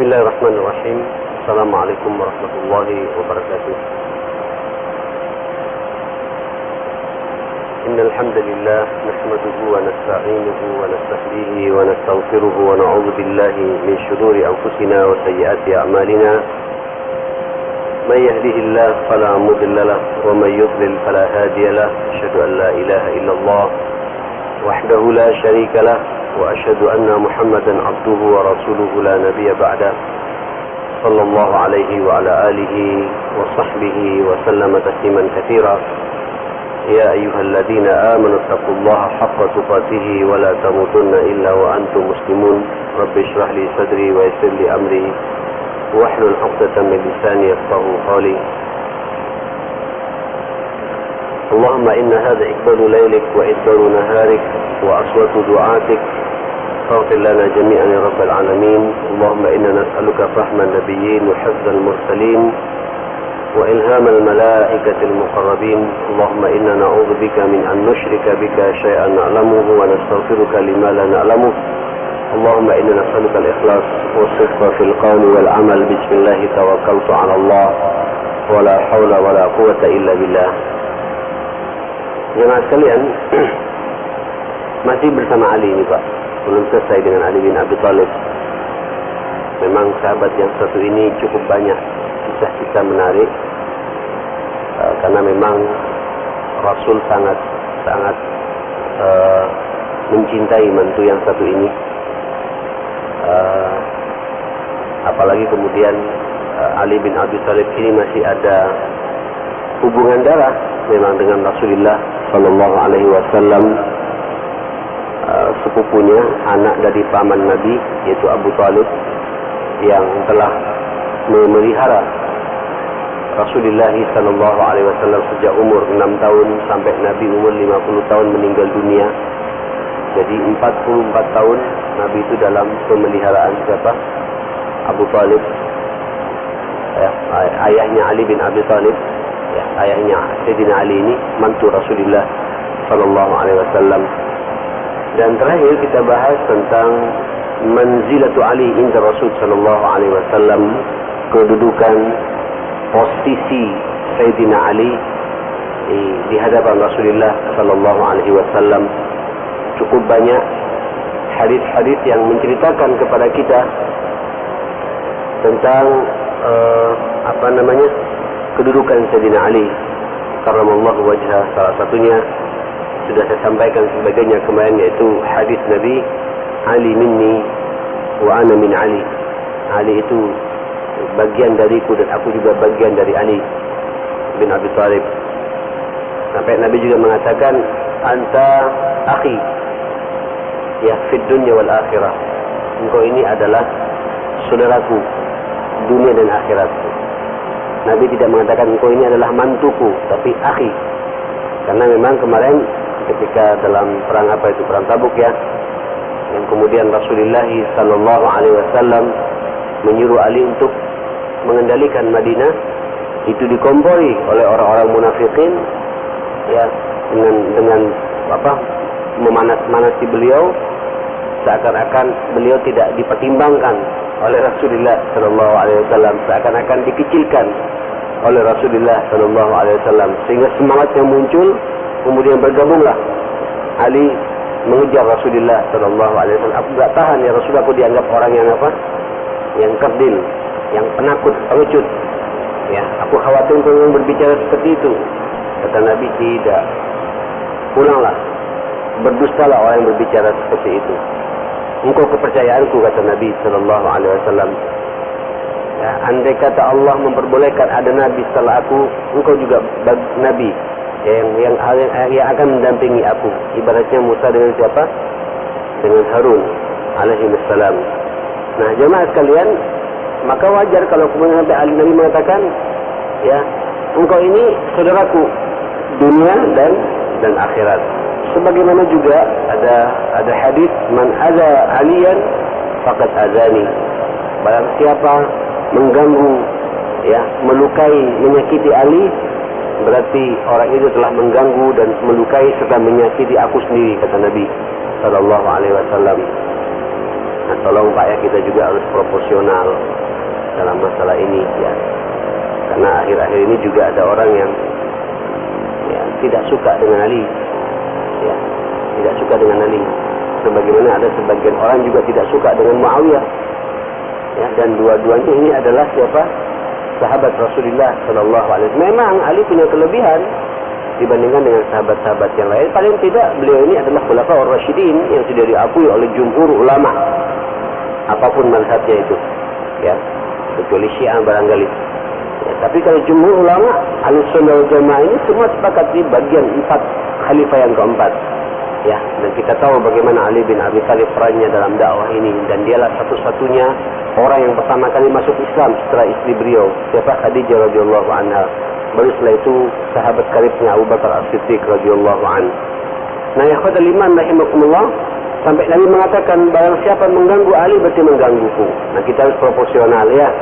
Bismillahirrahmanirrahim. Assalamualaikum warahmatullahi wabarakatuh. Innal hamdalillah nahmaduhu wa nasta'inuhu wa nastahdihi wa nastaghfiruhu wa na'udzu billahi min shururi anfusina wa sayyiati a'malina. May yahdihillahu fala mudilla lahu wa may yudlil fala hadiya lahu. Asyhadu an la ilaha illallah wahdahu la syarika lahu wa asyhadu anna Muhammadan abduhu wa rasuluhu la nabiyya ba'da. Sallallahu alaihi wa ala alihi wa sahbihi wa sallama tasliman katsira. Ya ayyuhalladzina amanu taqullaha haqqa tuqatih wa la tamutunna illa wa antum muslimun. Rabbi shrah li sadri wa yassir li amri wahlul 'uqdatam min lisani yafqahu qawli. Allahumma inna hadha iqbalu laylik wa idbaru naharik wa aswatu du'atik faghfir lana jami'an ya rabbal alamin. Allahumma inna nas'aluka fahman nabiyyin wa hifdzal mursalin وإلهام الملائكة المقربين. اللهم إنا نعوذ بك من أن نشرك بك شيئا نعلمه ونستغفرك لما لا نعلمه. اللهم إنا نسألك الإخلاص والصدق في القول والعمل. بسم الله توكلت على الله ولا حول ولا قوة إلا بالله. Jemaah sekalian, masih bersama Ali ini Pak. Belum selesai dengan Ali bin Abi Thalib. Memang sahabat yang satu ini cukup banyak kisah-kisah menarik, karena memang Rasul sangat mencintai mantu yang satu ini, apalagi kemudian Ali bin Abi Thalib ini masih ada hubungan darah memang dengan Rasulullah Sallallahu Alaihi Wasallam, sepupunya, anak dari paman Nabi yaitu Abu Thalib yang telah memelihara Rasulullah sallallahu alaihi wasallam sejak umur 6 tahun sampai Nabi umur 50 tahun meninggal dunia. Jadi 44 tahun Nabi itu dalam pemeliharaan siapa? Abu Thalib. Ayahnya Ali bin Abi Thalib, ayahnya Sayyidina Ali ini mantu Rasulullah sallallahu alaihi wasallam. Dan terakhir kita bahas tentang manzilatu Ali inda Rasul sallallahu alaihi wasallam, kedudukan posisi Sayyidina Ali di hadapan Rasulullah sallallahu alaihi wasallam. Cukup banyak hadis-hadis yang menceritakan kepada kita tentang kedudukan Sayyidina Ali karramallahu wajhah. Salah satunya sudah saya sampaikan sebagainya kemarin, yaitu hadis Nabi, Ali minni wa ana min Ali. Ali itu bagian dariku dan aku juga bagian dari Ali bin Abi Thalib. Sampai Nabi juga mengatakan, anta akhi ya fid dunya wal akhirah. Engkau ini adalah saudaraku dunia dan akhirat. Nabi tidak mengatakan engkau ini adalah mantuku, tapi akhi. Karena memang kemarin ketika dalam perang perang Tabuk ya, yang kemudian Rasulullah sallallahu alaihi wasallam menyuruh Ali untuk mengendalikan Madinah, itu dikompori oleh orang-orang munafikin ya, dengan memanas-manasi beliau, seakan-akan beliau tidak dipertimbangkan oleh Rasulullah sallallahu alaihi wasallam, seakan-akan dikecilkan oleh Rasulullah sallallahu alaihi wasallam, sehingga semangat yang muncul kemudian bergabunglah Ali mengejar Rasulullah sallallahu alaihi wasallam. Aku enggak tahan ya Rasulullah, aku dianggap orang yang yang kerdil, yang penakut, pengecut. Ya, aku khawatir engkau berbicara seperti itu. Kata Nabi, tidak. Pulanglah. Berdustalah orang yang berbicara seperti itu. Engkau kepercayaanku, kata Nabi sallallahu alaihi wasallam. Ya, andai kata Allah memperbolehkan ada nabi setelah aku, engkau juga nabi yang akan mendampingi aku. Ibaratnya Musa dengan siapa? Dengan Harun alaihi wassalam. Nah, jemaah sekalian, maka wajar kalau kemudian sampai Ali Nabi mengatakan, ya, engkau ini saudaraku dunia dan akhirat. Sebagaimana juga ada hadis, man adza aliyan faqad azani. Barang siapa mengganggu, ya, melukai, menyakiti Ali, berarti orang itu telah mengganggu dan melukai serta menyakiti aku sendiri, kata Nabi sallallahu alaihi wasallam. Nah, tolong Pak ya, kita juga harus proporsional dalam masalah ini ya. Karena akhir-akhir ini juga ada orang yang ya tidak suka dengan Ali. Ya, tidak suka dengan Ali. Sebagaimana ada sebagian orang juga tidak suka dengan Muawiyah. Ya, dan dua-duanya ini adalah siapa? Sahabat Rasulullah sallallahu alaihi wasallam. Memang Ali punya kelebihan dibandingkan dengan sahabat-sahabat yang lain. Paling tidak beliau ini adalah Khulafaur Rasyidin yang sudah diakui oleh jumhur ulama. Apapun mazhabnya itu. Ya, kecuali Syiah barangkali. Ya, tapi kalau jumhur ulama Ahlussunnah wal Jamaah ini semua sepakat di bagian 4 khalifah yang keempat. Ya, dan kita tahu bagaimana Ali bin Abi Thalib perannya dalam dakwah ini, dan dialah satu-satunya orang yang pertama kali masuk Islam setelah istri beliau, siapa? Khadijah radhiyallahu anha. Baru setelah itu sahabat karibnya Abu Bakar As-Siddiq radhiyallahu anhu. Nah, ya ikhwatal iman rahimakumullah, sampai Nabi mengatakan barang siapa mengganggu Ali berarti menggangguku. Nah, kita harus proporsional ya.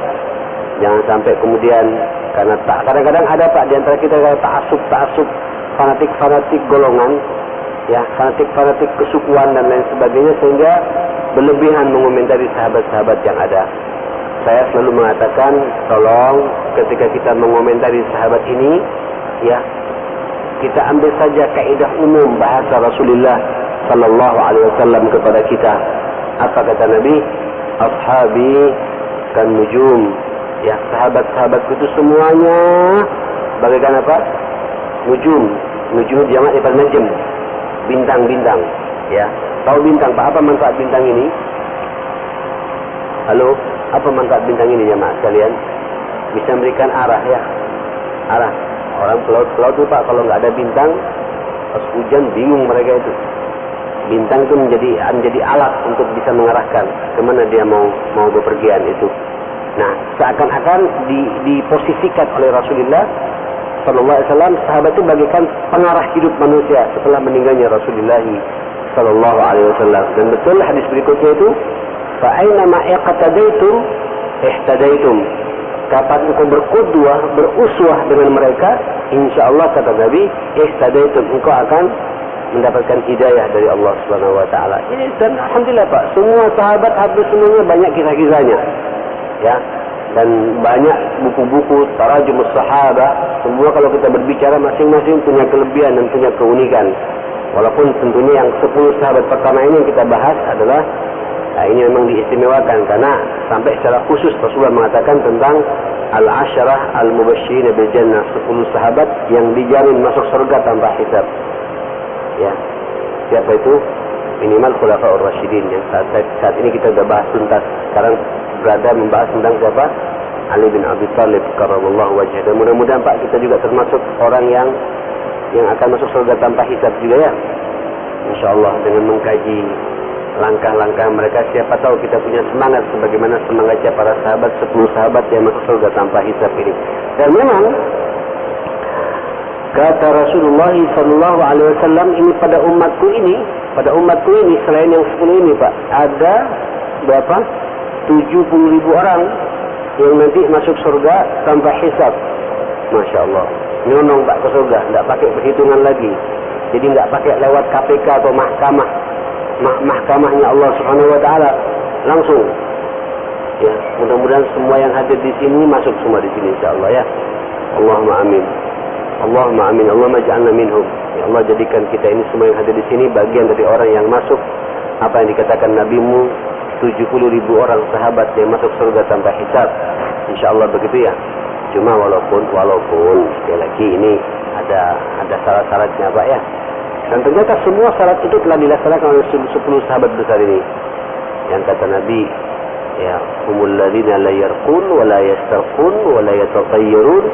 Jangan sampai kemudian karena tak, kadang-kadang ada Pak di antara kita kalau ta'assub, fanatik golongan, ya, fanatik kesukuan dan lain sebagainya, sehingga berlebihan mengomentari sahabat-sahabat yang ada. Saya selalu mengatakan, tolong ketika kita mengomentari sahabat ini, ya, kita ambil saja kaidah umum bahasa Rasulullah sallallahu alaihi wasallam kepada kita. Apa kata Nabi? Ashabi kan nujum. Ya, sahabat-sahabatku itu semuanya bagaikan apa? Nujum. Nujum jamak daripada najm. Bintang-bintang, ya. Tahu bintang, Pak? Apa manfaat bintang ini? Halo, apa manfaat bintang ini jemaah sekalian? Bisa memberikan arah ya. Arah. Orang pelaut itu Pak, kalau nggak ada bintang, pas hujan bingung mereka itu. Bintang itu menjadi alat untuk bisa mengarahkan kemana dia mau bepergian itu. Nah, seakan-akan diposisikan oleh Rasulullah sallallahu alaihi wasallam, sahabat itu bagaikan pengarah hidup manusia setelah meninggalnya Rasulullah sallallahu alaihi wasallam. Dan betul hadis berikutnya itu, fa aina ma iqtadaitum ihtadaitum. Kapan engkau berqudwah, beruswah dengan mereka, insyaallah kata Nabi, ihtadaitum, engkau akan mendapatkan hidayah dari Allah Subhanahu wa taala. Ini dan alhamdulillah Pak, semua sahabat hampir semuanya banyak kisah-kisahnya. Ya. Dan banyak buku-buku tarajumus sahabah, semua kalau kita berbicara masing-masing punya kelebihan dan punya keunikan. Walaupun tentunya yang 10 sahabat pertama ini yang kita bahas adalah ini memang diistimewakan karena sampai secara khusus Rasulullah mengatakan tentang al-asyarah al-mubasysyirin bil jannah, 10 sahabat yang dijamin masuk surga tanpa hisab. Ya. Siapa itu? Minimal Khulafaur Rasyidin yang saat ini kita sudah bahas tuntas. Sekarang berada membahas tentang siapa? Ali bin Abi Thalib karramallahu wajhah. Dan mudah-mudahan Pak kita juga termasuk orang yang akan masuk surga tanpa hisab juga ya. Insyaallah dengan mengkaji langkah-langkah mereka, siapa tahu kita punya semangat sebagaimana semangatnya para sahabat, 10 sahabat yang masuk surga tanpa hisab ini. Dan memang kata Rasulullah sallallahu alaihi wasallam, ini pada umatku ini selain yang 10 ini Pak, ada berapa? 70.000 orang yang nanti masuk surga tanpa hisab. Masya Allah, nyonong Pak ke surga, tidak pakai perhitungan lagi. Jadi tidak pakai lewat KPK atau mahkamahnya Allah Subhanahu Wa Taala, langsung. Ya, mudah-mudahan semua yang hadir di sini masuk semua di sini, insya Allah ya. Allahumma amin. Allahumma amin. Allahumma ja'alna minhum. Ya Allah, jadikan kita ini semua yang hadir di sini bagian dari orang yang masuk apa yang dikatakan Nabimu, 70.000 orang sahabat yang masuk surga tanpa hisab. InsyaAllah begitu ya. Cuma walaupun sekali lagi ini ada syarat-syaratnya Pak ya. Dan ternyata semua syarat itu telah dilaksanakan oleh 10 sahabat besar ini. Yang kata Nabi, ya, humul ladzina la yarqun wa la yastarqun wa la yatatayyarun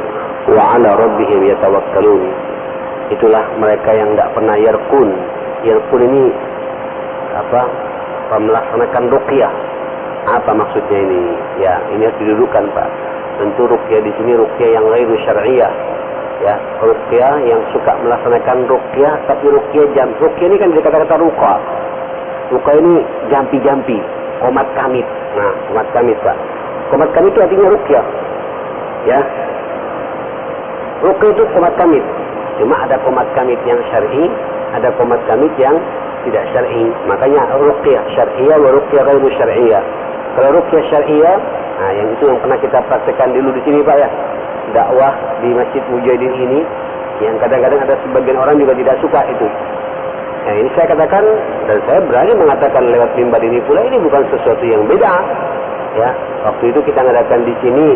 wa 'ala rabbihim yatawakkalun. Itulah mereka yang tidak pernah yarqun. Yarqun ini apa? Melaksanakan ruqyah. Apa maksudnya ini? Ya, ini harus didudukkan Pak. Tentu ruqyah di sini ruqyah yang ghairu syar'iyyah. Ya, ruqyah yang suka melaksanakan ruqyah, tapi ruqyah ini kan dikata-kata ruqa. Ruqa ini jampi-jampi, qomat kamit. Nah, qomat kamit Pak. Qomat kamit itu artinya ruqyah. Ya. Ruqyah itu qomat kamit. Cuma ada qomat kamit yang syar'i, ada qomat kamit yang tidak syar'i. Makanya ruqyah syar'iyah wa ruqyah ghairu syar'iyah. Kalau ruqyah syar'iyah, yang itu yang pernah kita praktekkan dulu di sini Pak ya. Dakwah di Masjid Mujahidin ini, yang kadang-kadang ada sebagian orang juga tidak suka itu. Nah, ini saya katakan, dan saya berani mengatakan lewat mimbar ini pula, ini bukan sesuatu yang beda. Ya, waktu itu kita ngadakan di sini,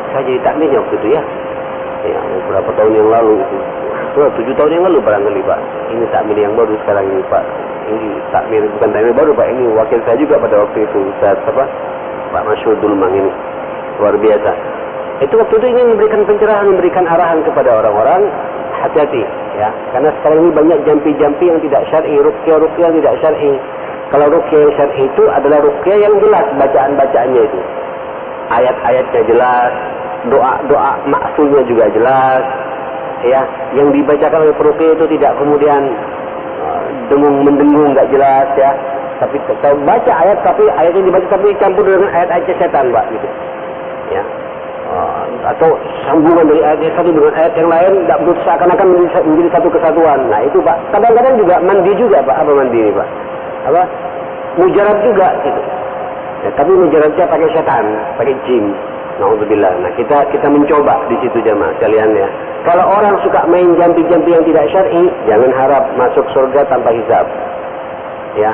saya jadi takmirnya waktu itu ya. Ya, beberapa tahun yang lalu itu. 7 tahun yang lalu barangkali Pak. Ini takmir yang baru sekarang ini Pak. Ini takmir, bukan takmir baru Pak. Ini wakil saya juga pada waktu itu. Ustaz Pak Masyhur Dulmang ini. Luar biasa. Itu waktu itu ingin memberikan pencerahan, memberikan arahan kepada orang-orang, hati-hati ya. Karena sekarang ini banyak jampi-jampi yang tidak syar'i, ruqyah yang tidak syar'i. Kalau ruqyah yang syar'i itu adalah ruqyah yang jelas bacaan-bacaannya itu. Ayat-ayatnya jelas, doa-doa maksulnya juga jelas. Ya, yang dibacakan oleh peruqyah itu tidak kemudian dengung-mendengung, enggak jelas ya. Tapi kalau baca ayat, tapi ayat yang dibaca tapi campur dengan ayat-ayat setan, Pak, gitu. Ya. Atau sambungan dari ayat yang satu dengan ayat yang lain, tidak seakan-akan menjadi satu kesatuan. Nah itu Pak, kadang-kadang juga mandi juga Pak. Apa mandi ini Pak? Apa? Mujarab juga gitu. Ya, tapi mujarabnya pakai setan, pakai jin. Nauzubillah. Nah kita mencoba di situ jemaah sekalian ya. Kalau orang suka main jampi-jampi yang tidak syar'i, jangan harap masuk surga tanpa hisab. Ya,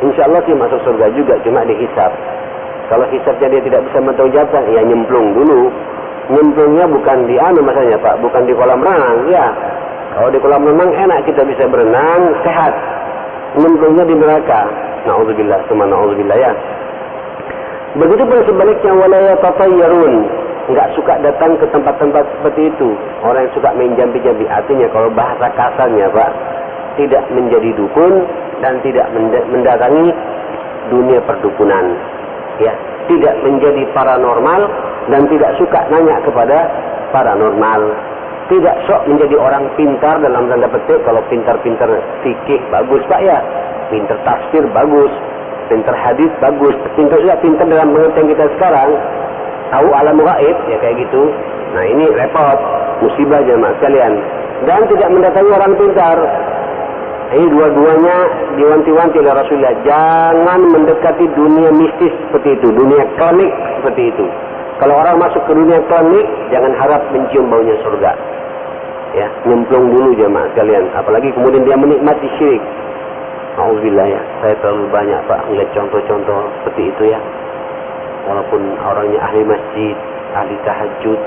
insya Allah sih masuk surga juga, cuma dihisab. Kalau hisabnya dia tidak bisa bertanggungjawabkan, ya nyemplung dulu. Nyemplungnya bukan di maksudnya Pak, bukan di kolam renang, ya. Kalau di kolam renang enak kita bisa berenang, sehat. Nyemplungnya di neraka. Nauzubillah, tsumma nauzubillah ya. Begitu pun sebaliknya, wala yatatayyarun. Enggak suka datang ke tempat-tempat seperti itu. Orang yang suka main jampi-jampi, artinya kalau bahasa kasarnya Pak, tidak menjadi dukun dan tidak mendatangi dunia perdukunan. Ya, tidak menjadi paranormal dan tidak suka nanya kepada paranormal. Tidak sok menjadi orang pintar dalam tanda petik. Kalau pintar-pintar fikih bagus Pak ya, pintar tafsir bagus, pintar hadis bagus, pintar dalam pengertian kita sekarang, tahu alam gaib ya kayak gitu. Nah ini repot, musibah jemaah sekalian. Dan tidak mendatangi orang pintar. Ini dua-duanya diwanti-wanti oleh Rasulullah. Jangan mendekati dunia mistis seperti itu, dunia klinik seperti itu. Kalau orang masuk ke dunia klinik, jangan harap mencium baunya surga. Ya, nyemplung dulu jemaah sekalian. Apalagi kemudian dia menikmati syirik. Alhamdulillah ya, saya terlalu banyak Pak melihat contoh-contoh seperti itu ya. Walaupun orangnya ahli masjid, ahli tahajud,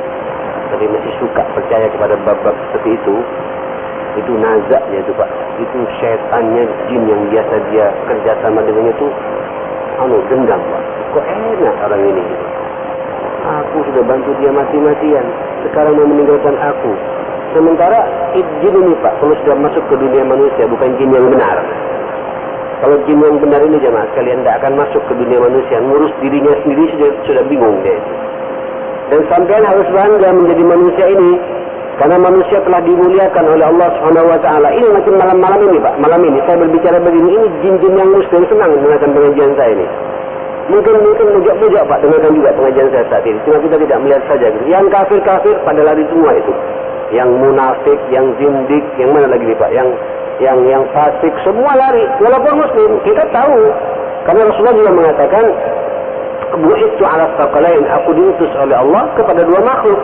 tapi masih suka percaya kepada bab-bab seperti itu. Itu nazaknya itu Pak, itu syaitannya, jin yang biasa dia kerjasama dengan itu, dendam Pak. Kok enak orang ini? Aku sudah bantu dia mati-matian, sekarang mau meninggalkan aku. Sementara jin ini Pak, kalau sudah masuk ke dunia manusia, bukan jin yang benar. Kalau jin yang benar ini jemaah sekalian tidak akan masuk ke dunia manusia, ngurus dirinya sendiri sudah bingung dia. Dan sampean harus bangga menjadi manusia ini. Karena manusia telah dimuliakan oleh Allah Subhanahu wa taala. Ini macam malam-malam ini Pak. Malam ini saya berbicara begini, ini jin-jin yang muslim senang mendengarkan pengajian saya ini. Mungkin mujak-mujak Pak dengarkan juga pengajian saya saat ini. Cuma kita tidak melihat saja. Yang kafir-kafir pada lari semua itu. Yang munafik, yang zindik, yang mana lagi nih Pak? Yang fasik, semua lari. Walaupun muslim, kita tahu. Karena Rasulullah juga mengatakan, bu'itsu 'ala tsaqalain, aku diutus oleh Allah kepada dua makhluk.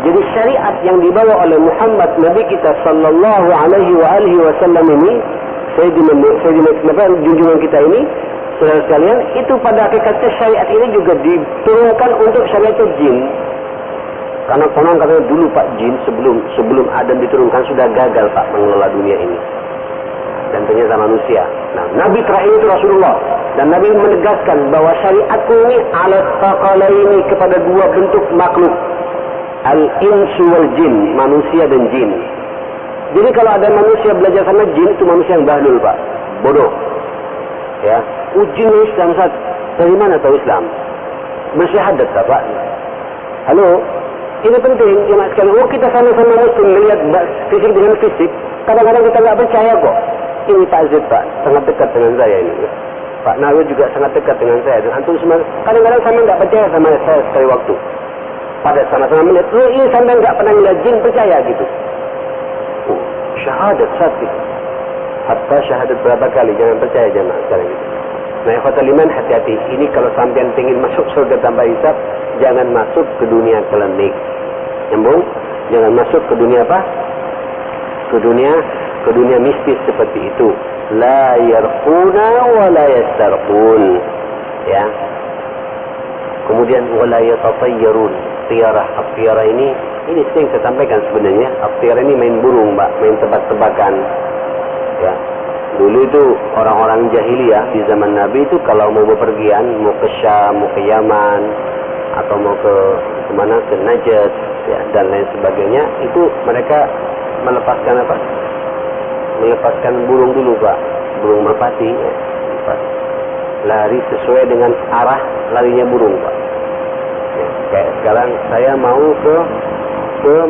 Jadi syariat yang dibawa oleh Muhammad Nabi kita sallallahu alaihi wasallam ini, Sayyidina junjungan kita ini, saudara sekalian, itu pada hakikatnya syariat ini juga diturunkan untuk syariat jin. Karena konon katanya dulu Pak, jin sebelum Adam diturunkan sudah gagal Pak mengelola dunia ini. Dan ternyata manusia. Nah, Nabi terakhir itu Rasulullah. Dan Nabi menegaskan bahwa syariatku ini ala tsaqalaini, kepada dua bentuk makhluk. Al-insu wal jin, manusia dan jin. Jadi kalau ada manusia belajar sama jin, itu manusia yang bahlul Pak, bodoh. Ya, jin Islam saat dari mana tahu Islam? Bersyahadat Pak. Halo, ini penting jemaah sekalian. Kita sama-sama muslim melihat fisik dengan fisik. Kadang-kadang kita nggak percaya kok. Ini Pak Zid Pak, sangat dekat dengan saya ini. Pak Nawir juga sangat dekat dengan saya. Dan antum semua kadang-kadang sama nggak percaya sama saya sekali waktu. Pada sama-sama melihat, ini sampai nggak pernah melihat jin, percaya gitu. Syahadat satu. Hatta syahadat berapa kali? Jangan percaya jemaah sekarang itu. Nah, ikhwatal iman, hati-hati. Ini kalau sampean ingin masuk surga tanpa hisab, jangan masuk ke dunia klinik. Nyambung? Jangan masuk ke dunia apa? Ke dunia mistis seperti itu. La yarquna wa la yastarqun. Ya. Kemudian wala yatatayyarun. Tiarah ini sering saya sampaikan sebenarnya. Tiarah ini main burung, Mbak, main tebak-tebakan. Ya. Dulu itu orang-orang jahiliyah di zaman Nabi itu kalau mau bepergian, mau ke Syam, mau ke Yaman, atau mau ke mana, ke Najd, ya, dan lain sebagainya, itu mereka melepaskan apa? Melepaskan burung dulu, Pak. Burung merpati, ya. Lari sesuai dengan arah larinya burung, Pak. Ya, kayak sekarang saya mau ke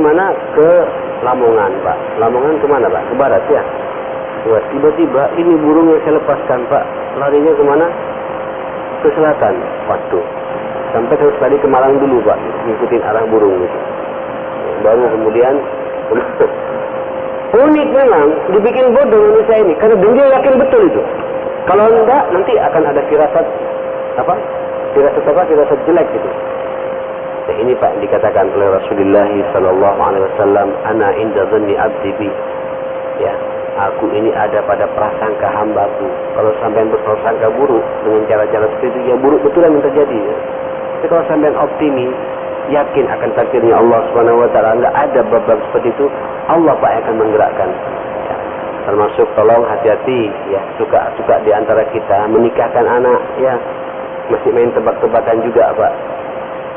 mana? Ke Lamongan, Pak. Lamongan kemana, Pak? Ke barat, ya. Wah, tiba-tiba ini burung yang saya lepaskan, Pak, larinya kemana? Ke selatan. Waduh, sampai harus lari ke Malang dulu, Pak, ngikutin arah burung gitu. Baru kemudian unik memang, dibikin bodoh manusia ini, karena dia yakin betul itu. Kalau enggak, nanti akan ada firasat apa? Firasat jelek gitu. Nah, ini Pak dikatakan oleh Rasulullah sallallahu alaihi wasallam, ana inda dhanni abdi bi. Ya, aku ini ada pada prasangka hambaku. Kalau sampean berprasangka buruk dengan cara-cara seperti itu, ya buruk betulan yang terjadi. Ya. Tapi kalau sampean optimis, yakin akan takdirnya Allah Subhanahu wa taala, enggak ada bab-bab seperti itu, Allah Pak akan menggerakkan. Ya. Termasuk tolong hati-hati ya, suka di antara kita menikahkan anak, ya. Masih main tebak-tebakan juga, Pak.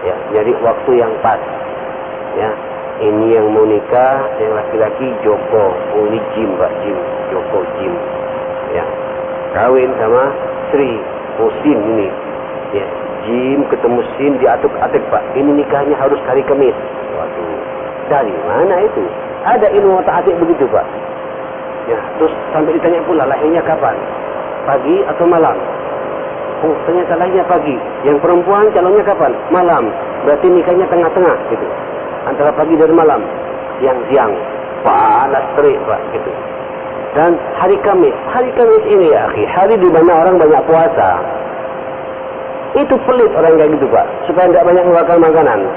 Ya, jadi waktu yang pas. Ya. Ini yang mau nikah, yang laki-laki Joko. Oh, ini Jim, Pak, Jim. Joko, Jim. Ya. Kawin sama Sri. Oh, Sin ini. Ya. Jim ketemu Sin diatuk-atuk, Pak. Ini nikahnya harus hari Kamis. Waduh. Dari mana itu? Ada ilmu otak-atik begitu, Pak. Ya, terus sampai ditanya pula lahirnya kapan? Pagi atau malam? Oh, ternyata lahirnya pagi. Yang perempuan calonnya kapan? Malam. Berarti nikahnya tengah-tengah gitu. Antara pagi dan malam, siang-siang, panas terik, Pak, gitu. Dan hari Kamis ini ya, akhi, hari di mana orang banyak puasa. Itu pelit orang kayak gitu, Pak, supaya tidak banyak mengeluarkan makanan.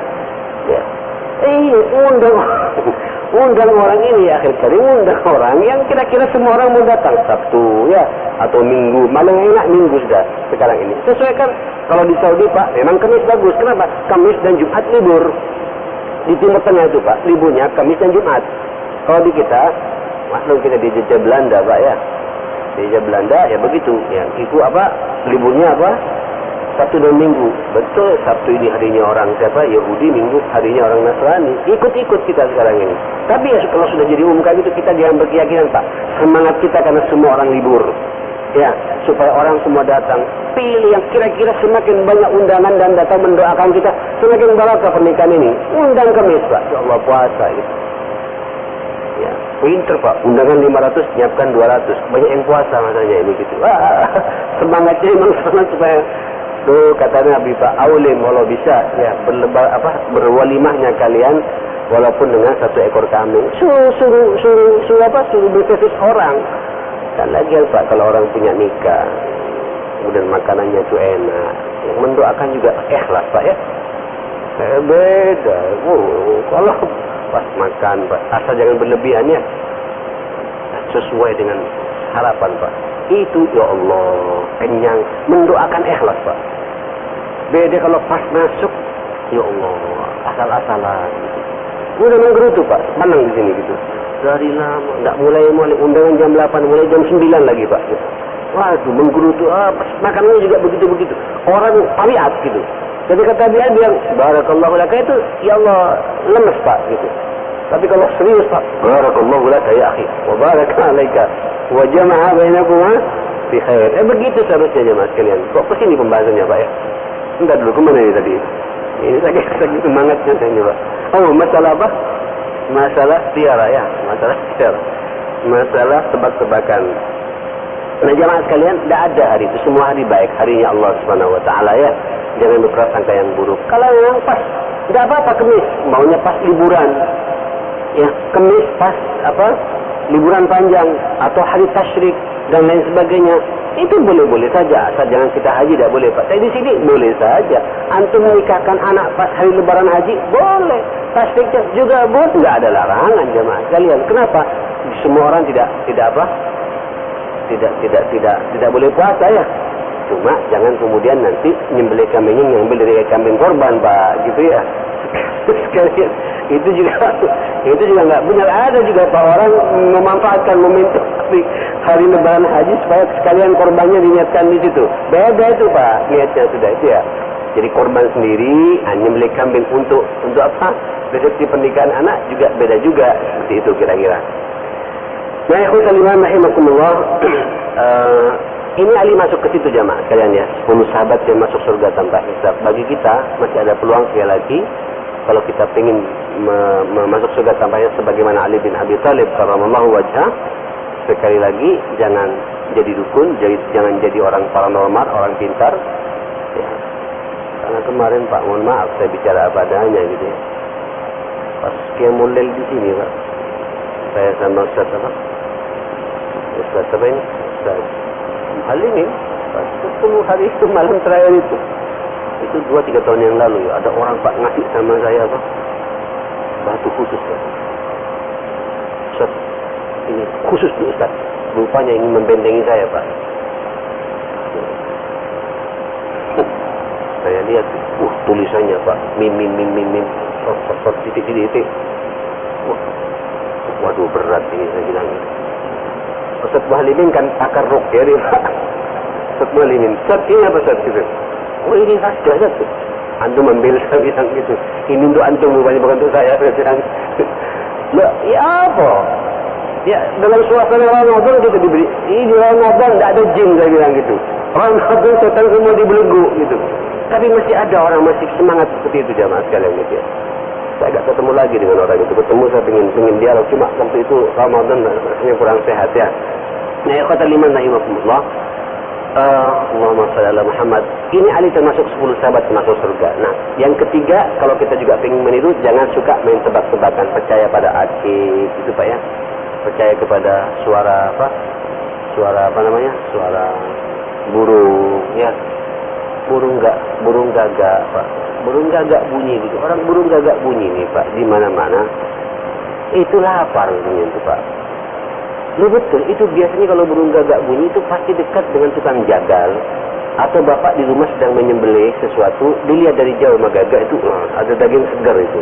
Ya. Undang orang ini ya, akhir kali undang orang yang kira-kira semua orang mau datang Sabtu, ya, atau Minggu. Malah enak Minggu sudah sekarang ini. Sesuaikan kalau di Saudi, Pak, memang Kamis bagus. Kenapa? Kamis dan Jumat libur. Di Timur Tengah itu, Pak, liburnya Kamis dan Jumat. Kalau di kita, maklum kita dijajah Belanda, Pak, ya. Dijajah Belanda, ya begitu. Ya, itu apa? Liburnya apa? Sabtu dan Minggu. Betul, Sabtu ini harinya orang siapa? Yahudi, Minggu harinya orang Nasrani. Ikut-ikut kita sekarang ini. Tapi ya kalau sudah jadi umum kayak gitu, kita jangan berkeyakinan, Pak. Semangat kita karena semua orang libur. Ya, supaya orang semua datang. Pilih yang kira-kira semakin banyak undangan dan datang mendoakan kita, semakin barakah pernikahan ini. Undang Kamis, Pak. Ya Allah, puasa gitu. Ya, pinter, Pak. Undangan 500, nyiapkan 200. Banyak yang puasa masalahnya ini gitu. Wah, semangatnya memang sangat supaya tuh kata Nabi, Pak, aulim kalau bisa ya berwalimahnya kalian walaupun dengan 1 ekor kambing. Suruh berservis orang. Dan lagi Pak, kalau orang punya nikah, kemudian makanannya itu enak, yang mendoakan juga ikhlas, Pak, ya. Beda. Kalau pas makan, Pak, asal jangan berlebihan, ya. Sesuai dengan harapan, Pak. Itu ya Allah, kenyang, mendoakan ikhlas, Pak. Beda kalau pas masuk, ya Allah, asal-asalan. Udah menggerutu, Pak, menang di sini gitu. Dari lama, enggak mulai undangan jam 8, mulai jam 9 lagi, Pak. Waduh, menggerutu, makanannya juga begitu-begitu. Orang tabiat gitu. Jadi kata dia bilang, barakallahu laka itu, ya Allah, lemes, Pak, gitu. Tapi kalau serius, Pak, barakallahu laka ya akhi, wa baraka alaika, wa jama'a bainakuma fi khair. Begitu seharusnya jemaah sekalian. Kok kesini pembahasannya, Pak, ya? Entar dulu, kemana ini tadi? Ini sakit semangatnya ini, Pak. Oh, masalah apa? Masalah tiara, ya. Masalah tiara. Masalah tebak-tebakan. Nah, jemaah sekalian, tidak ada hari itu. Semua hari baik. Harinya Allah Subhanahu wa taala, ya. Jangan berprasangka yang buruk. Kalau yang pas, tidak apa-apa Kamis. Maunya pas liburan. Ya, Kamis pas apa? liburan panjang atau hari tasyrik dan lain sebagainya, itu boleh-boleh saja, asal jangan kita haji tidak boleh Pak. Tapi di sini boleh saja. Antum menikahkan anak pas hari lebaran haji boleh, tasyrik juga boleh, tidak ada larangan jemaah sekalian. Kenapa? Semua orang tidak boleh puasa ya. Cuma jangan kemudian nanti nyembelih kambingnya ngambil dari kambing korban Pak, gitu ya. Sekalian itu juga nggak benar. Ada juga Pak orang memanfaatkan momentum hari lebaran haji supaya sekalian korbannya diniatkan di situ. Beda itu Pak niatnya sudah itu ya. Jadi korban sendiri, nyembelih kambing untuk apa? Resepsi pernikahan anak juga beda juga, seperti itu kira-kira. Nah, ikhwatal iman rahimakumullah, ini Ali masuk ke situ jamaah sekalian ya. 10 sahabat yang masuk surga tanpa hisab. Bagi kita masih ada peluang sekali lagi. Kalau kita ingin masuk surga tanpa hisab sebagaimana Ali bin Abi Thalib karramallahu wajhah, sekali lagi jangan jadi dukun, jangan jadi orang paranormal, orang pintar. Ya. Karena kemarin Pak, mohon maaf saya bicara apa adanya gitu ya. Pas Qiyamul Lail di sini Pak, saya sama Ustaz apa ini? Ustaz Halimin, pas 10 hari itu malam terakhir itu 2-3 tahun yang lalu ya, ada orang Pak ngasih sama saya Pak batu khusus Pak. Ustaz, ini khusus nih Ustaz, rupanya ingin membentengi saya Pak. Saya lihat tulisannya Pak, mim titik. Waduh berat ini saya bilang. Ustaz Muhalimin kan pakar ruqyah dia Pak. Ustaz Muhalimin, Ustaz ini apa Ustaz gitu? Oh ini saja tuh. Antum ambil saya bilang gitu. Ini untuk antum bukan untuk saya bilang. Loh, ya apa? Ya dalam suasana Ramadan kita diberi. Ini Ramadan tidak ada jin saya bilang gitu. Ramadan setan semua dibelenggu gitu. Tapi masih ada orang masih semangat seperti itu jamaah sekalian gitu ya. Saya agak ketemu lagi dengan orang itu. Ketemu saya pengen dialog. Cuma waktu itu Ramadan rasanya kurang sehat ya. Nah, ikhwatal iman rahimakumullah. Allahumma shalli ala Muhammad. Ini Ali termasuk 10 sahabat masuk surga. Nah, yang ketiga, kalau kita juga ingin meniru, jangan suka main tebak-tebakan. Percaya pada akid, itu Pak ya. Percaya kepada suara apa? Suara burung ya. Burung gagak Pak. Burung gagak bunyi gitu. Orang burung gagak bunyi nih Pak di mana-mana. Itu lapar itu Pak. Loh betul, itu biasanya kalau burung gagak bunyi itu pasti dekat dengan tukang jagal. Atau bapak di rumah sedang menyembelih sesuatu, dilihat dari jauh sama gagak itu ada daging segar itu.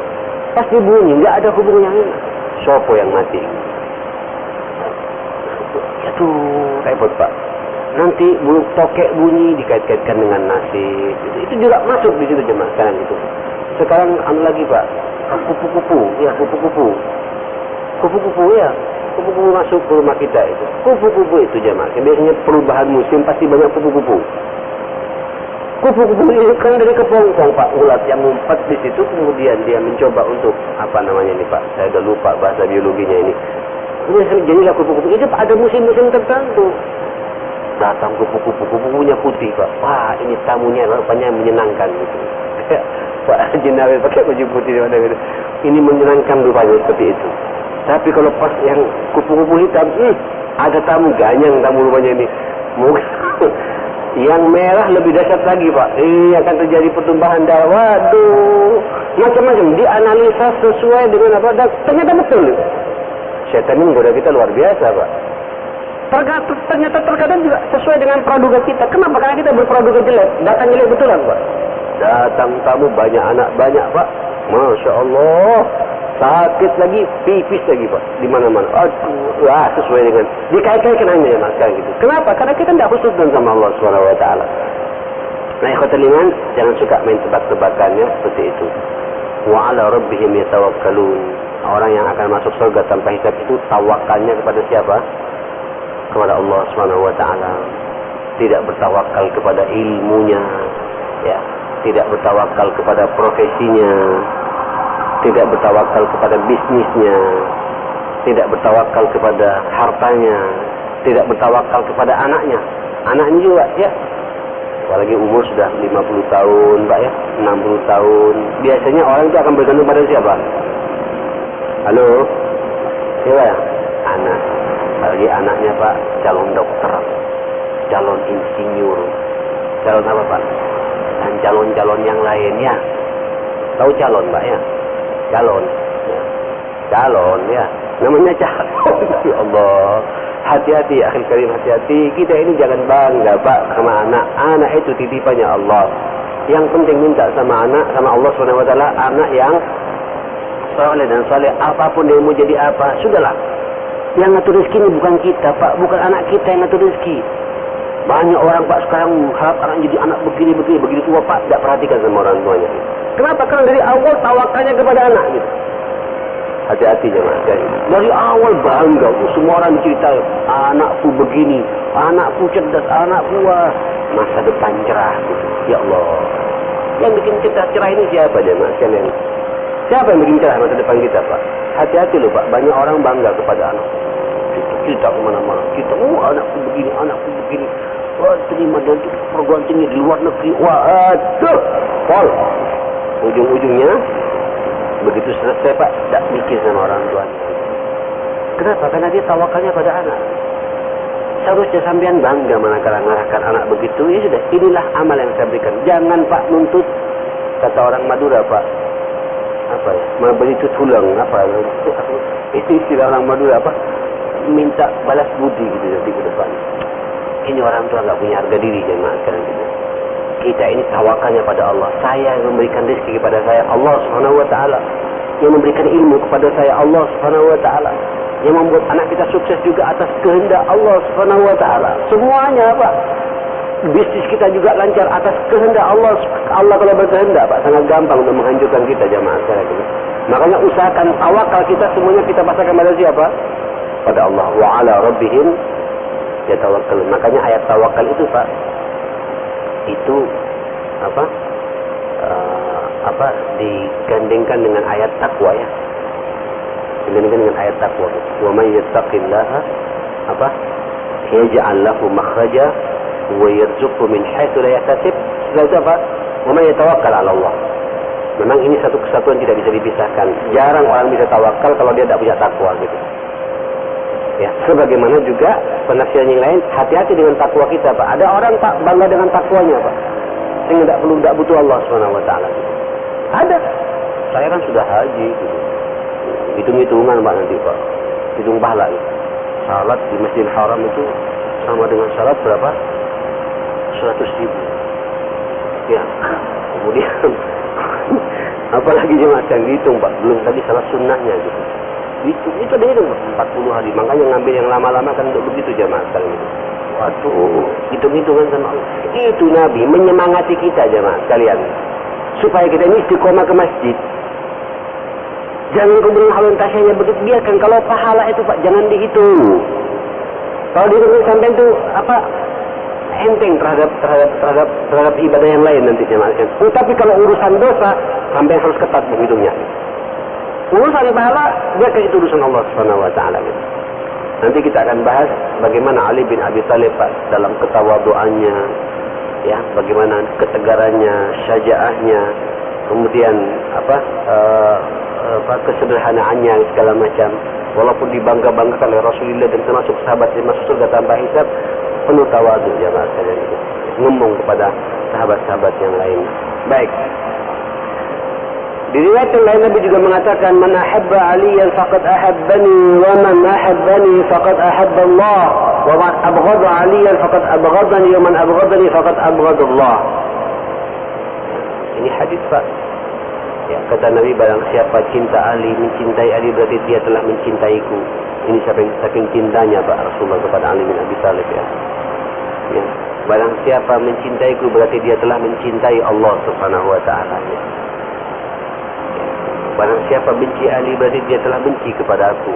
Pasti bunyi, nggak ada hubungannya. Sopo yang mati. Itu repot Pak. Nanti burung tokek bunyi dikait-kaitkan dengan nasi. Itu juga masuk di situ jemaah sekarang itu. Sekarang lagi Pak, kupu-kupu ya, kupu-kupu ya. Kupu-kupu masuk ke rumah kita itu. Kupu-kupu itu jemaah. Biasanya perubahan musim pasti banyak kupu-kupu. Kupu-kupu ini kan dari kepompong Pak, ulat yang ngumpet di situ, kemudian dia mencoba untuk apa namanya ini Pak? Saya udah lupa bahasa biologinya ini. Jadilah kupu-kupu itu ada musim-musim tertentu. Datang kupu-kupunya putih Pak. Wah, ini tamunya rupanya menyenangkan gitu. Pak Jenawel pakai baju putih gitu. Ini menyenangkan rupanya seperti itu. Tapi kalau pas yang kupu-kupu hitam, ada tamu ganyang tamu rupanya ini. Yang merah lebih dahsyat lagi Pak. Akan terjadi pertumbuhan darah. Waduh, macam-macam dianalisa sesuai dengan apa. Dan ternyata betul. Setan ini menggoda kita luar biasa Pak. Ternyata terkadang juga sesuai dengan praduga kita. Kenapa? Karena kita berpraduga jelek. Datang jelek betulan Pak. Datang tamu banyak anak banyak Pak. Masya Allah. Sakit lagi, pipis lagi Pak. Di mana-mana. Aduh, sesuai dengan dikait-kaitkan hanya ya Mas gitu. Kenapa? Karena kita tidak khususkan sama Allah SWT. Nah, ikhwatal iman, jangan suka main tebak-tebakannya seperti itu. Wa ala rabbihim yatawakkalun. Orang yang akan masuk surga tanpa hisab itu tawakalnya kepada siapa? Kepada Allah SWT. Tidak bertawakal kepada ilmunya, ya. Tidak bertawakal kepada profesinya. Tidak bertawakal kepada bisnisnya, tidak bertawakal kepada hartanya, tidak bertawakal kepada anaknya juga ya. Apalagi umur sudah 50 tahun Pak ya, 60 tahun. Biasanya orang itu akan bergantung pada siapa? Halo? Siapa ya? Anak. Apalagi anaknya Pak calon dokter, calon insinyur, calon apa Pak? Dan calon-calon yang lainnya. Tahu calon Pak ya? Calon. Ya. Calon ya. Namanya calon. Ya Allah. Hati-hati akhil karim, hati-hati. Kita ini jangan bangga Pak sama anak. Anak itu titipannya Allah. Yang penting minta sama anak, sama Allah SWT, anak yang soleh dan soleh. Apapun dia mau jadi apa, sudahlah. Yang ngatur rezeki ini bukan kita Pak, bukan anak kita yang ngatur rezeki. Banyak orang Pak sekarang harap anak jadi anak begini begitu tua Pak, tidak perhatikan sama orang tuanya. Kenapa? Karena dari awal tawakalnya kepada anak gitu. Hati-hati jemaah sekalian. Dari awal bangga, semua orang cerita anakku begini, anakku cerdas, anakku masa depan cerah. Gitu. Ya Allah, yang bikin kita cerah ini siapa jemaah sekalian? Siapa yang bikin cerah masa depan kita Pak? Hati-hati loh Pak, banyak orang bangga kepada anak. Kita kemana-mana, kita anakku begini, wah terima dan perguruan tinggi di luar negeri, wah aduh, pol. Ujung-ujungnya begitu selesai Pak, tak mikir sama orang tua. Kenapa? Karena dia tawakalnya pada anak. Seharusnya sampean bangga manakala mengarahkan anak begitu. Ya sudah, inilah amal yang saya berikan. Jangan Pak nuntut, kata orang Madura Pak, apa ya? Memberi itu tulang apa? Itu istilah orang Madura apa? Minta balas budi gitu nanti ke depan. Ini orang tua nggak punya harga diri jemaah sekarang gitu. Kita ini tawakalnya pada Allah. Saya yang memberikan rezeki kepada saya, Allah Subhanahu wa taala. Yang memberikan ilmu kepada saya, Allah Subhanahu wa taala. Yang membuat anak kita sukses juga atas kehendak Allah Subhanahu wa taala. Semuanya Pak. Bisnis kita juga lancar atas kehendak Allah. Allah kalau berkehendak Pak, sangat gampang untuk menghancurkan kita jemaah sekarang gitu. Makanya usahakan tawakal kita semuanya kita pasrahkan pada siapa? Pada Allah. Wa ala rabbihim yatawakkalun. Makanya ayat tawakal itu Pak, itu digandengkan dengan ayat takwa ya. Digandengkan dengan ayat takwa. Wa may yattaqillaha yaj'al lahu makhraja wa yarzuqhu min haitsu la yahtasib. Setelah itu apa? Wa may yatawakkal 'ala Allah. Memang ini satu kesatuan tidak bisa dipisahkan. Jarang orang bisa tawakal kalau dia tidak punya takwa gitu. Ya, sebagaimana juga penafsiran yang lain, hati-hati dengan takwa kita Pak. Ada orang Pak bangga dengan takwanya Pak, sehingga tidak butuh Allah Subhanahu wa taala. Ada. Saya kan sudah haji gitu. Hitung-hitungan Pak nanti Pak. Hitung pahala gitu. Salat di Masjidil Haram itu sama dengan salat berapa? 100.000. Ya. Kemudian apalagi jemaah yang dihitung Pak, belum tadi salat sunnahnya gitu. Itu ada hitung 40 hari. Makanya ngambil yang lama-lama kan untuk begitu jemaah sekalian itu. Waduh, hitung-hitungan sama Allah. Itu Nabi menyemangati kita jemaah sekalian, supaya kita ini istiqomah ke masjid. Jangan kemudian halun tasyahnya begitu, biarkan. Kalau pahala itu Pak, jangan dihitung. Kalau dihitung sampai itu enteng terhadap ibadah yang lain nanti jemaah sekalian. Tapi kalau urusan dosa, sampai harus ketat menghitungnya. Urusan pahala, biarkan itu urusan Allah Subhanahu wa taala. Nanti kita akan bahas bagaimana Ali bin Abi Thalib Pak dalam ketawaduannya, ya, bagaimana ketegarannya, syajaahnya, kemudian kesederhanaannya segala macam. Walaupun dibangga-banggakan oleh Rasulullah dan termasuk sahabat yang masuk surga tanpa hisab, penuh tawadu jemaah sekalian itu. Ngomong kepada sahabat-sahabat yang lain. Baik. Di riwayat yang lain Nabi juga mengatakan, "Man ahabba Aliyan faqad ahabbani, wa man ahabbani faqad ahabba Allah, wa man abghada Aliyan faqad abghadani, wa man abghadani faqad abghada Allah." Ini hadis Pak. Ya, kata Nabi, barang siapa cinta Ali, mencintai Ali, berarti dia telah mencintaiku. Ini saking cintanya Pak Rasulullah kepada Ali bin Abi Thalib ya. Ya. Barang siapa mencintaiku, berarti dia telah mencintai Allah Subhanahu wa taala ya. Barang siapa benci Ali, berarti dia telah benci kepada aku.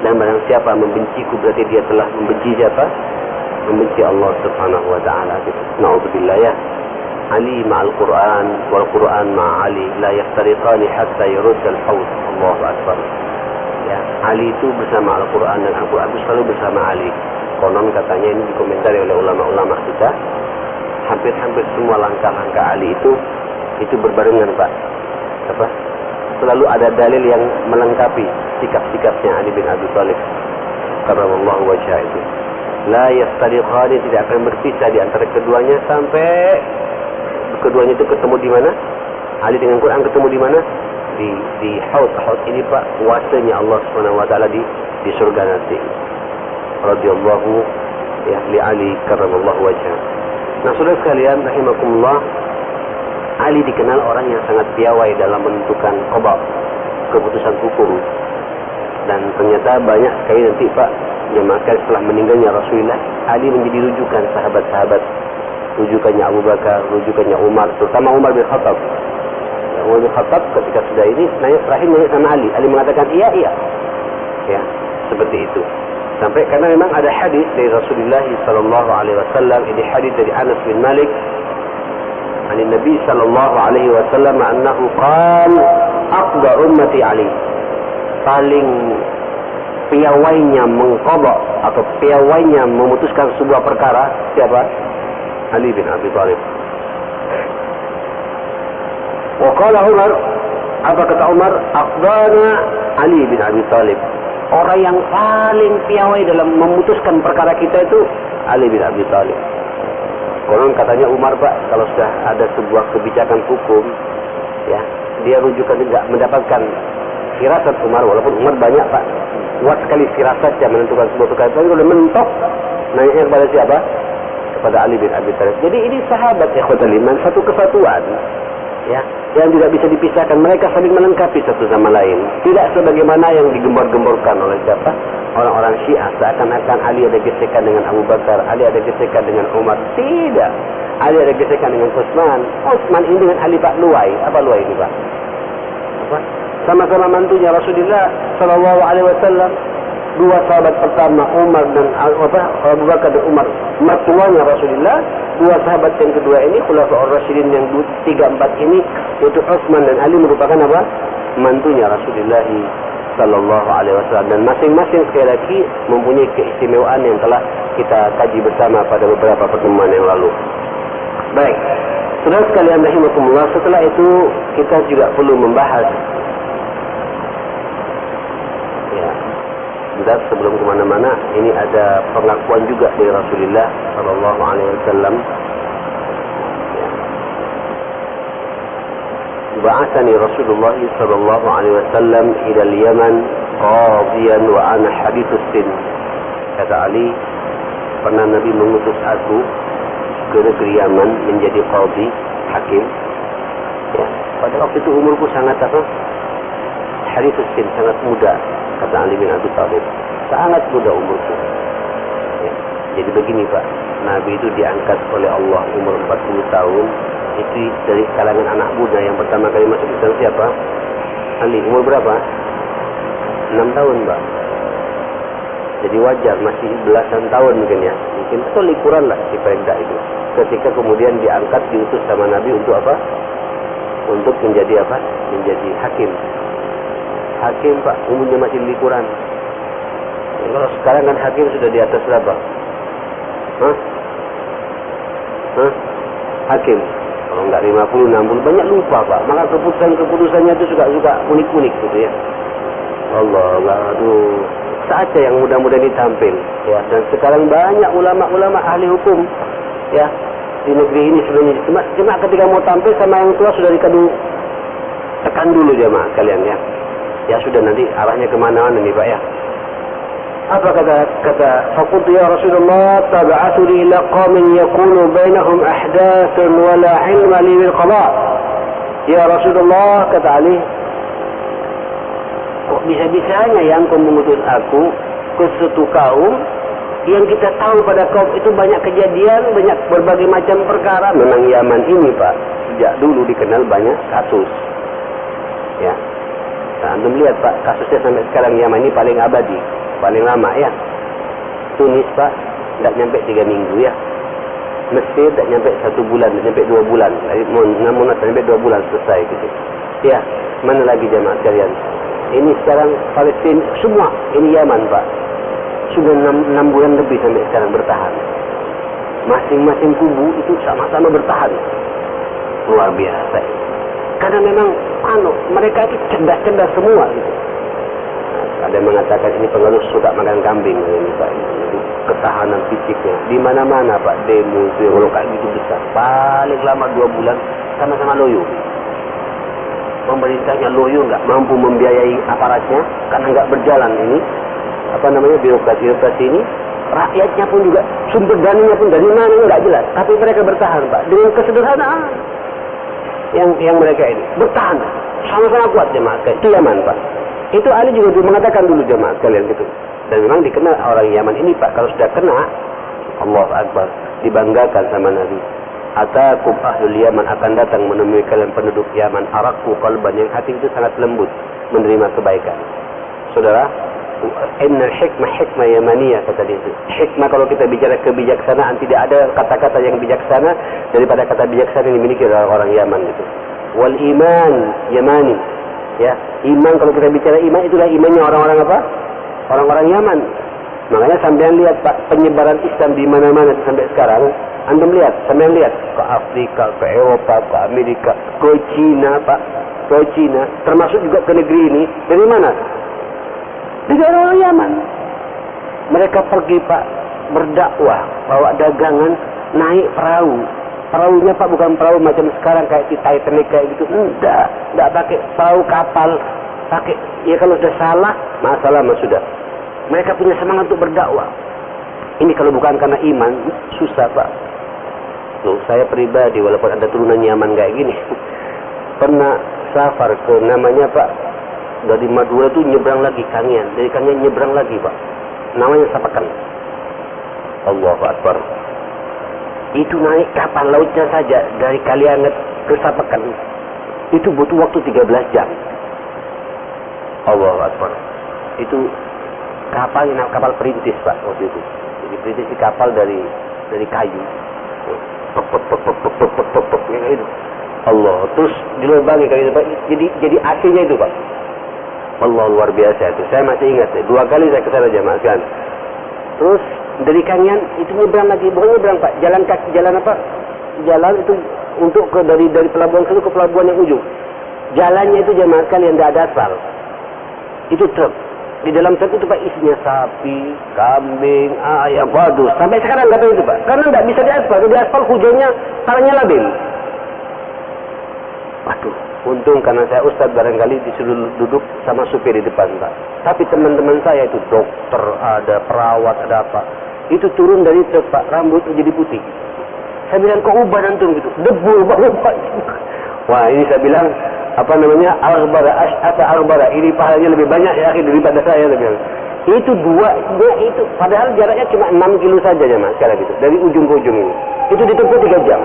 Dan barang siapa membenciku, berarti dia telah membenci siapa? Membenci Allah Subhanahu wa taala gitu. Na'udzubillah ya. Ali ma'al Quran wal Quran ma'ali la yaftariqani hatta yuruddal haud. Allahu akbar. Ya, Ali itu bersama Al-Quran dan Al-Quran itu selalu bersama Ali. Konon katanya ini dikomentari oleh ulama-ulama kita. Hampir-hampir semua langkah-langkah Ali itu berbarengan Pak. Selalu ada dalil yang melengkapi sikap-sikapnya Ali bin Abi Thalib. karramallahu wajhah itu. La yastariqani, tidak akan berpisah di antara keduanya sampai keduanya itu ketemu di mana? Ali dengan Quran ketemu di mana? Di haud ini Pak, kuasanya Allah Subhanahu wa taala di surga nanti. Radhiyallahu ya li Ali karramallahu wajhah. Nah, saudara sekalian rahimakumullah, Ali dikenal orang yang sangat piawai dalam menentukan qada, keputusan hukum. Dan ternyata banyak sekali nanti Pak, jemaah setelah meninggalnya Rasulullah, Ali menjadi rujukan sahabat-sahabat, rujukannya Abu Bakar, rujukannya Umar, terutama Umar bin Khattab. Umar bin Khattab ketika sudah ini terakhir nanya sama Ali. Ali mengatakan iya. Ya, seperti itu. Sampai karena memang ada hadis dari Rasulullah sallallahu alaihi wasallam, ini hadis dari Anas bin Malik dari Nabi sallallahu alaihi wasallam annahu qala aqda ummati Ali. Paling piawainya mengqada atau piawainya memutuskan sebuah perkara siapa? Ali bin Abi Thalib. Wa qala Umar, apa kata Umar? Aqdana Ali bin Abi Thalib. Orang yang paling piawai dalam memutuskan perkara kita itu Ali bin Abi Thalib. Konon katanya Umar Pak, kalau sudah ada sebuah kebijakan hukum, ya, dia rujukan tidak mendapatkan firasat Umar, walaupun Umar banyak Pak, kuat sekali firasatnya menentukan sebuah perkara. Tapi kalau mentok, nanya kepada siapa? Kepada Ali bin Abi Thalib. Jadi ini sahabat ikhwatul iman, satu kesatuan, ya, yang tidak bisa dipisahkan. Mereka saling melengkapi satu sama lain. Tidak sebagaimana yang digembor-gemborkan oleh siapa? Orang-orang Syiah, seakan-akan Ali ada gesekan dengan Abu Bakar, Ali ada gesekan dengan Umar. Tidak. Ali ada gesekan dengan Utsman. Utsman ini dengan Ali Pak Luai. Apa Luai ini Pak? Apa? Sama-sama mantunya Rasulullah sallallahu alaihi wasallam. Dua sahabat pertama Umar dan Abu Bakar dan Umar, mertuanya Rasulullah. Dua sahabat yang kedua ini Khulafaur Rasyidin yang 3-4 ini, yaitu Utsman dan Ali, merupakan apa? Mantunya Rasulullah sallallahu alaihi wasallam. Dan masing-masing sekali lagi mempunyai keistimewaan yang telah kita kaji bersama pada beberapa pertemuan yang lalu. Baik, saudara sekalian rahimakumullah, setelah itu kita juga perlu membahas, ya, dan sebelum kemana-mana, ini ada pengakuan juga dari Rasulullah sallallahu alaihi wasallam. Ba'athani Rasulullah sallallahu alaihi wasallam ila al-Yaman qadiyan wa ana hadithus sin. Kata Ali, pernah Nabi mengutus aku ke negeri Yaman menjadi qadhi, hakim. Ya, pada waktu itu umurku sangat apa? Hadithus sin, sangat muda. Kata Ali bin Abi Thalib, sangat muda umurku. Ya, jadi begini Pak, Nabi itu diangkat oleh Allah umur 40 tahun. Itu dari kalangan anak muda yang pertama kali masuk Islam siapa? Ali. Umur berapa? 6 tahun Pak. Jadi wajar, masih belasan tahun mungkin ya. Mungkin itu likuran lah si Perda itu. Ketika kemudian diangkat, diutus sama Nabi untuk apa? Untuk menjadi apa? Menjadi hakim. Hakim Pak, umurnya masih likuran. Ya, kalau sekarang kan hakim sudah di atas berapa? Hakim. Kalau enggak 50, 60, banyak lupa Pak. Maka keputusannya itu suka unik-unik gitu ya. Allah, aduh. Saatnya yang muda-muda ini tampil. Ya, dan sekarang banyak ulama-ulama ahli hukum, ya, di negeri ini sebenarnya. Cuma ketika mau tampil sama yang tua sudah dikadu tekan dulu jemaah kalian ya. Ya sudah, nanti arahnya kemana-mana nih Pak ya. Apa kata faqultu ya Rasulullah tab'athuni ila qaumin yakunu bainahum ahdathun wa la ilma li bil qada. Ya Rasulullah, kata Ali, kok bisa-bisanya yang kau mengutus aku ke suatu kaum yang kita tahu pada kaum itu banyak kejadian, banyak berbagai macam perkara. Memang Yaman ini Pak, sejak dulu dikenal banyak kasus. Ya. Nah, Anda lihat Pak, kasusnya sampai sekarang Yaman ini paling abadi, paling lama ya. Tunis Pak, tidak nyampe 3 minggu ya. Mesir tidak nyampe 1 bulan, tidak nyampe 2 bulan. Namun tidak nyampe 2 bulan selesai gitu. Ya, mana lagi jemaah sekalian? Ini sekarang Palestina semua, ini Yaman Pak. Sudah 6 bulan lebih sampai sekarang bertahan. Masing-masing kubu itu sama-sama bertahan. Luar biasa. Karena memang mereka itu cerdas-cerdas semua gitu. Nah, Ada yang mengatakan ini pengaruh suka makan kambing ini Pak. Ketahanan fisiknya di mana-mana Pak, demo itu kalau kayak gitu besar paling lama 2 bulan sama-sama loyo. Pemerintahnya loyo, nggak mampu membiayai aparatnya karena nggak berjalan ini birokrasi ini. Rakyatnya pun juga sumber dananya pun dari mana nggak jelas, tapi mereka bertahan Pak dengan kesederhanaan yang mereka ini bertahan sama-sama kuat jemaah sekalian. Itu Yaman Pak. Itu Ali juga mengatakan dulu jemaah sekalian gitu. Dan memang dikenal orang Yaman ini Pak, kalau sudah kena, Allahu Akbar, dibanggakan sama Nabi. Atakum ahlul Yaman, akan datang menemui kalian penduduk Yaman, araku qalban, yang hati itu sangat lembut menerima kebaikan. Saudara, innal hikmah yamaniyah, kata dia itu. Hikmah, kalau kita bicara kebijaksanaan, tidak ada kata-kata yang bijaksana daripada kata bijaksana yang dimiliki oleh orang Yaman gitu. Wal iman yamani. Ya, iman, kalau kita bicara iman, itulah imannya orang-orang apa? Orang-orang Yaman. Makanya sampean lihat Pak, penyebaran Islam di mana-mana sampai sekarang. Antum lihat, sampean lihat ke Afrika, ke Eropa, ke Amerika, ke Cina Pak, ke Cina, termasuk juga ke negeri ini. Dari mana? Dari orang Yaman. Mereka pergi Pak berdakwah, bawa dagangan, naik perahu. Perahunya Pak bukan perahu macam sekarang kayak di Titanic kayak gitu. Enggak pakai perahu kapal. Pakai, ya kalau sudah salah, masalah mas sudah. Mereka punya semangat untuk berdakwah. Ini kalau bukan karena iman, susah Pak. Loh, saya pribadi walaupun ada turunan Yaman kayak gini, pernah safar ke namanya Pak, dari Madura itu nyebrang lagi Kangean, dari Kangean nyebrang lagi Pak, namanya Sapakan. Allahu Akbar. Itu naik kapal lautnya saja dari Kalianget ke Sapakan, itu butuh waktu 13 jam. Allahu Akbar. Itu kapal perintis Pak waktu itu. Jadi perintis kapal dari kayu. Itu. Allah. Terus dilubangi kayak itu Pak. Jadi AC-nya itu Pak. Allah, luar biasa itu. Saya masih ingat 2 kali saya kesana jemaah sekalian. Terus dari Kangean itu nyebrang lagi, bukan nyebrang Pak, jalan kaki, jalan apa? Jalan itu untuk dari pelabuhan ke pelabuhan yang ujung. Jalannya itu jemaah sekalian tidak ada aspal. Itu truk. Di dalam truk itu Pak isinya sapi, kambing, ayam, waduh. Sampai sekarang nggak tahu itu Pak. Karena nggak bisa diaspal. Di aspal hujannya tanahnya labil. Waduh. Untung karena saya ustaz barangkali disuruh duduk sama supir di depan Pak. Tapi teman-teman saya itu dokter, ada perawat, ada apa. Itu turun dari truk Pak, rambut jadi putih. Saya bilang kok ubah antum gitu. Debu banget Pak. Wah ini saya bilang al-Aghbara, ini pahalanya lebih banyak ya daripada saya lebih. Itu itu padahal jaraknya cuma 6 kilo saja jemaah sekalian gitu, dari ujung ke ujung ini. Itu ditempuh 3 jam.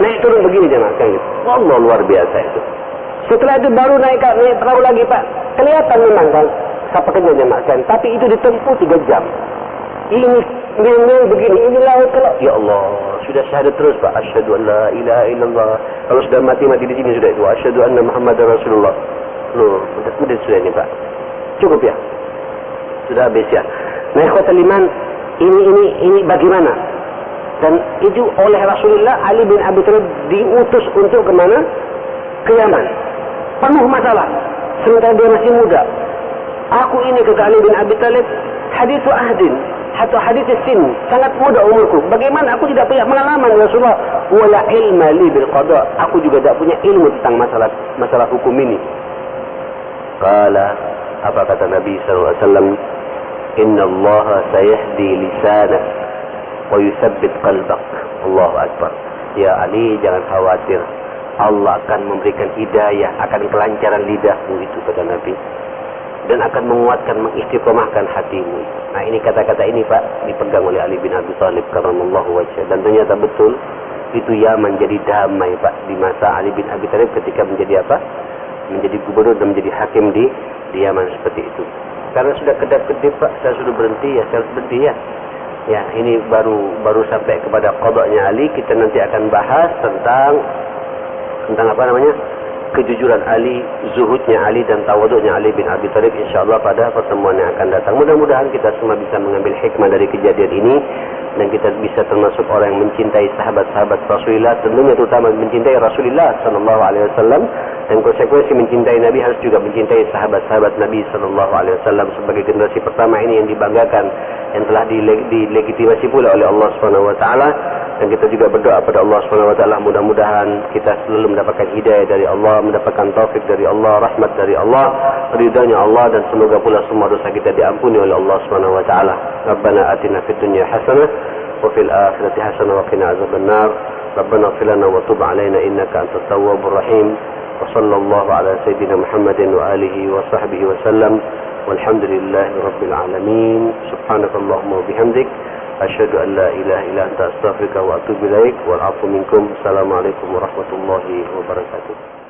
Naik turun begini jemaah sekalian gitu. Allah, luar biasa itu. Setelah itu baru naik perahu lagi Pak. Kelihatan memang kan Sapakannya jemaah sekalian, tapi itu ditempuh 3 jam. Ini mil begini, ini laut kalau ya Allah, sudah syahadat terus Pak. Asyhadu an la ilaha illallah. Kalau sudah mati di sini sudah itu. Asyhadu anna Muhammadar Rasulullah. Loh, udah sudah ini Pak. Cukup ya? Sudah habis ya. Nah, ikhwatul iman, ini bagaimana? Dan itu oleh Rasulullah, Ali bin Abi Thalib diutus untuk kemana? Ke Yaman. Penuh masalah. Sementara dia masih muda. Aku ini kata Ali bin Abi Thalib, hadithu ahdin. Atau hadis sin, sangat muda umurku. Bagaimana aku tidak punya pengalaman Rasulullah? Wala ilma li bil qada. Aku juga tidak punya ilmu tentang masalah hukum ini. Qala, apa kata Nabi sallallahu alaihi wasallam? Inna Allah sayahdi lisanak wa yuthabbit qalbak. Allahu akbar. Ya Ali, jangan khawatir. Allah akan memberikan hidayah, akan kelancaran lidahmu, itu kata Nabi. Dan akan menguatkan, mengistiqomahkan hatimu. Nah ini kata-kata ini Pak dipegang oleh Ali bin Abi Thalib karramallahu wajhah. Dan ternyata betul itu Yaman jadi damai Pak di masa Ali bin Abi Thalib ketika menjadi apa? Menjadi gubernur dan menjadi hakim di Yaman seperti itu. Karena sudah kedap-kedip Pak, saya sudah berhenti ya, saya harus berhenti ya. Ya ini baru sampai kepada qadanya Ali. Kita nanti akan bahas tentang apa namanya? kejujuran Ali, zuhudnya Ali dan tawaduknya Ali bin Abi Thalib, insyaallah pada pertemuan yang akan datang. Mudah-mudahan kita semua bisa mengambil hikmah dari kejadian ini dan kita bisa termasuk orang yang mencintai sahabat-sahabat Rasulullah, tentunya terutama mencintai Rasulullah sallallahu alaihi wasallam, dan konsekuensi mencintai Nabi harus juga mencintai sahabat-sahabat Nabi sallallahu alaihi wasallam sebagai generasi pertama ini yang dibanggakan, yang telah dilegitimasi pula oleh Allah Subhanahu wa taala. Dan kita juga berdoa pada Allah Subhanahu wa taala, mudah-mudahan kita selalu mendapatkan hidayah dari Allah, mendapatkan taufik dari Allah, rahmat dari Allah, ridhanya Allah, dan semoga pula semua dosa kita diampuni oleh Allah Subhanahu wa taala. Rabbana atina fid dunya hasanah wa fil akhirati hasanah wa qina azabannar. Rabbana ighfir lana wa tub 'alaina innaka antat tawwabur rahim. Wa sallallahu ala sayyidina Muhammadin wa alihi wa sahbihi wa sallam. Walhamdulillahi rabbil alamin. Subhanakallahumma wa bihamdik, asyhadu an la ilaha illa anta astaghfiruka wa atubu ilaik. Wal 'afwu minkum. Assalamualaikum warahmatullahi wabarakatuh.